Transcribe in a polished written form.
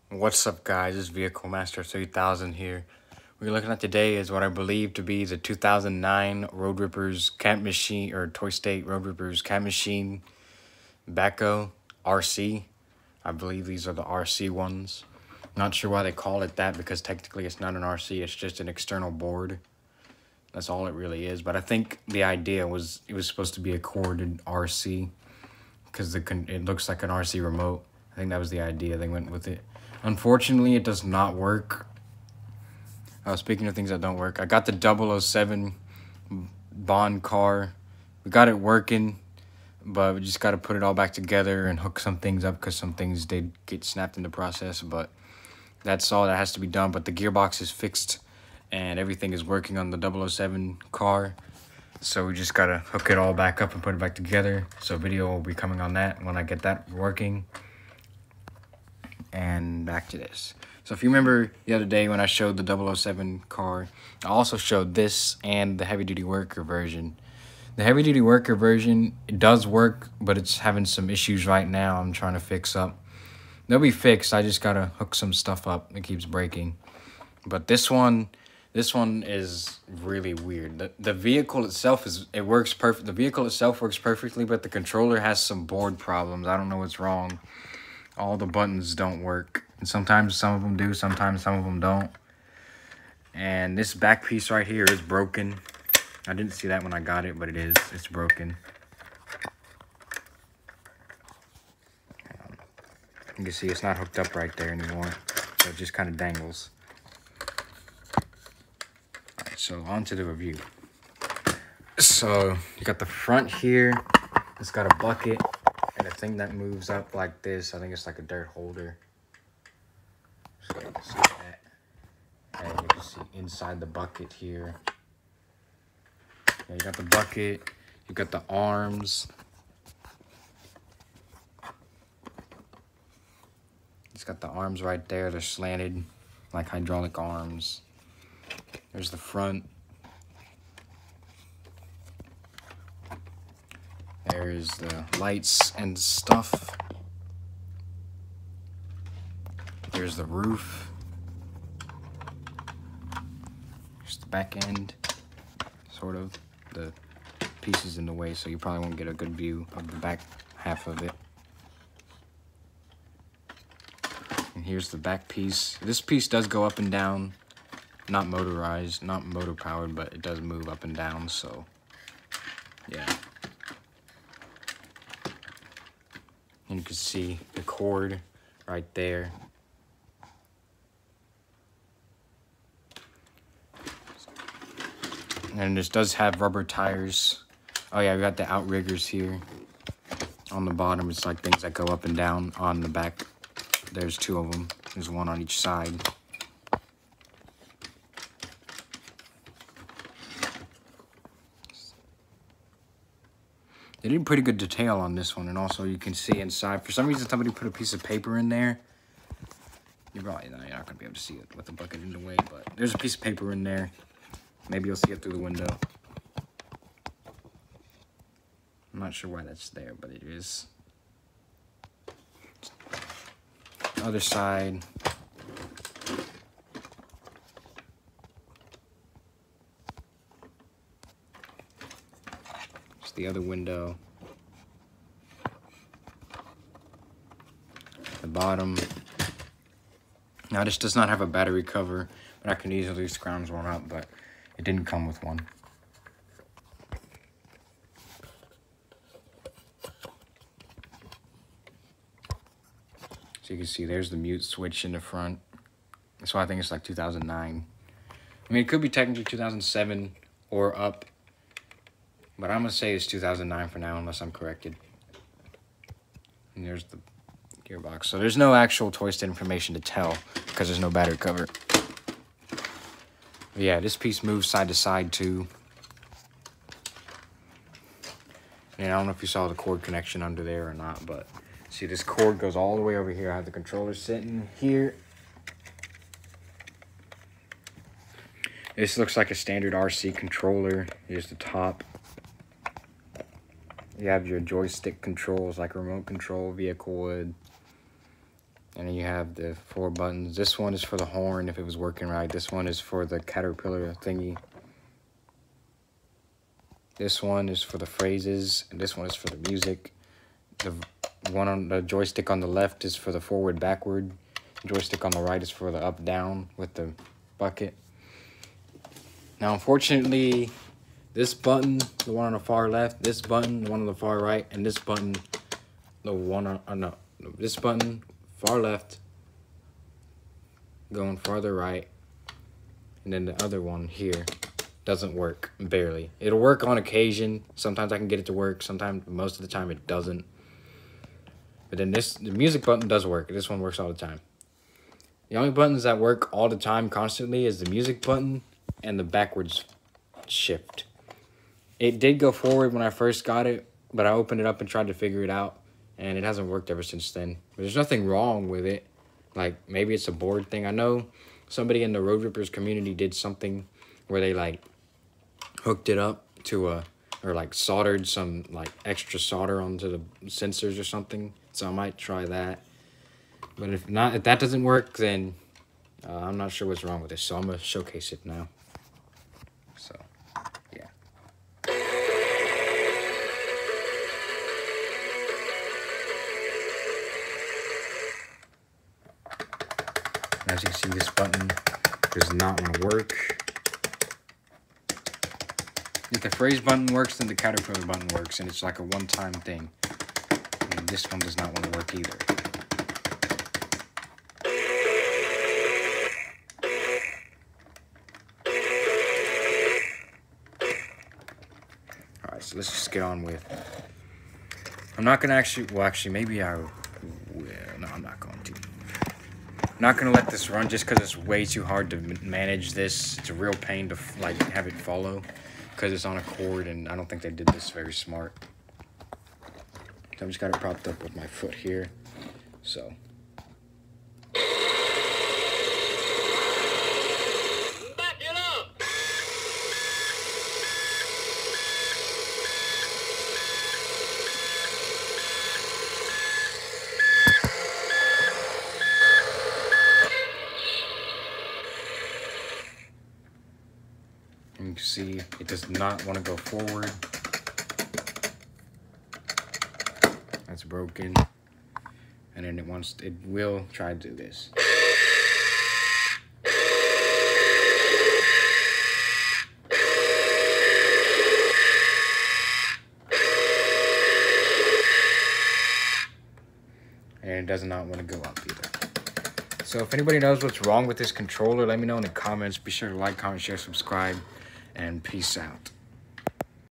What's up, guys? It's Vehicle Master 3000 here. What you're looking at today is what I believe to be the 2009 Road Rippers Camp Machine, or Toy State Road Rippers Camp Machine Backhoe RC. I believe these are the RC ones. Not sure why they call it that, because technically it's not an RC, it's just an external board. That's all it really is. But I think the idea was it was supposed to be a corded RC, because it looks like an RC remote. I think that was the idea. They went with it. Unfortunately, it does not work. Speaking of things that don't work, I got the 007 Bond car. We got it working, but we just got to put it all back together and hook some things up, because some things did get snapped in the process. But that's all that has to be done. But the gearbox is fixed and everything is working on the 007 car. So we just got to hook it all back up and put it back together. So video will be coming on that when I get that working. And back to this. So if you remember the other day when I showed the 007 car, I also showed this and the heavy duty worker version. The heavy duty worker version, it does work, but it's having some issues right now I'm trying to fix up. They'll be fixed. I just gotta hook some stuff up. It keeps breaking. But this one is really weird. The vehicle itself works perfect. The vehicle itself works perfectly, but the controller has some board problems. I don't know what's wrong. All the buttons don't work. And sometimes some of them do, sometimes some of them don't. And this back piece right here is broken. I didn't see that when I got it, but it is. It's broken. You can see it's not hooked up right there anymore. So it just kind of dangles. Alright, so on to the review. So you got the front here. It's got a bucket and a thing that moves up like this. I think it's like a dirt holder. So you can see that. And you can see inside the bucket here. Yeah, you got the bucket. You got the arms. It's got the arms right there. They're slanted like hydraulic arms. There's the front. There's the lights and stuff. There's the roof. There's the back end, sort of. The piece is in the way, so you probably won't get a good view of the back half of it. And here's the back piece. This piece does go up and down. Not motorized, not motor powered, but it does move up and down, so yeah. And you can see the cord right there. And this does have rubber tires. Oh yeah, we got the outriggers here. On the bottom, it's like things that go up and down. On the back, there's two of them. There's one on each side. They did pretty good detail on this one, and also you can see inside. For some reason, somebody put a piece of paper in there. You're not gonna be able to see it with the bucket in the way, but there's a piece of paper in there. Maybe you'll see it through the window. I'm not sure why that's there, but it is. Other side. It's the other window. The bottom. Now this does not have a battery cover, but I can easily scrounge one up, but it didn't come with one. So you can see there's the mute switch in the front. So I think it's like 2009. I mean, it could be technically 2007 or up, but I'm gonna say it's 2009 for now, unless I'm corrected. And there's the gearbox. So there's no actual Toy State information to tell, because there's no battery cover. But yeah, this piece moves side to side too. And I don't know if you saw the cord connection under there or not, but see, this cord goes all the way over here. I have the controller sitting here. This looks like a standard RC controller. Here's the top. You have your joystick controls like remote control, vehicle would. And then you have the 4 buttons. This one is for the horn if it was working right. This one is for the caterpillar thingy. This one is for the phrases, and this one is for the music. The one on the joystick on the left is for the forward, backward. The joystick on the right is for the up, down with the bucket. Now, unfortunately, this button, the one on the far left, this button, the one on the far right, and this button, the one on, no, this button, far left, going farther right, and then the other one here doesn't work, barely. It'll work on occasion. Sometimes I can get it to work. Sometimes, most of the time, it doesn't. But then the music button does work. This one works all the time. The only buttons that work all the time constantly is the music button and the backwards shift. It did go forward when I first got it, but I opened it up and tried to figure it out, and it hasn't worked ever since then. But there's nothing wrong with it. Like, maybe it's a board thing. I know somebody in the Road Rippers community did something where they, like, hooked it up to a, or like soldered some like extra solder onto the sensors or something. So I might try that. But if not, if that doesn't work, then I'm not sure what's wrong with this. So I'm gonna showcase it now. So yeah. As you can see, this button does not want to work. If the phrase button works, then the caterpillar button works, and it's like a one-time thing. And this one does not want to work either. Alright, so let's just get on with... I'm not going to actually... Well, actually, maybe I will. No, I'm not going to. I'm not going to let this run just because it's way too hard to manage this. It's a real pain to, like, have it follow. Because it's on a cord, and I don't think they did this very smart. So I've just got it propped up with my foot here. So. Back it up! And you can see it does not want to go forward. That's broken. And then it will try to do this. And it does not want to go up either. So if anybody knows what's wrong with this controller, let me know in the comments. Be sure to like, comment, share, subscribe, and peace out.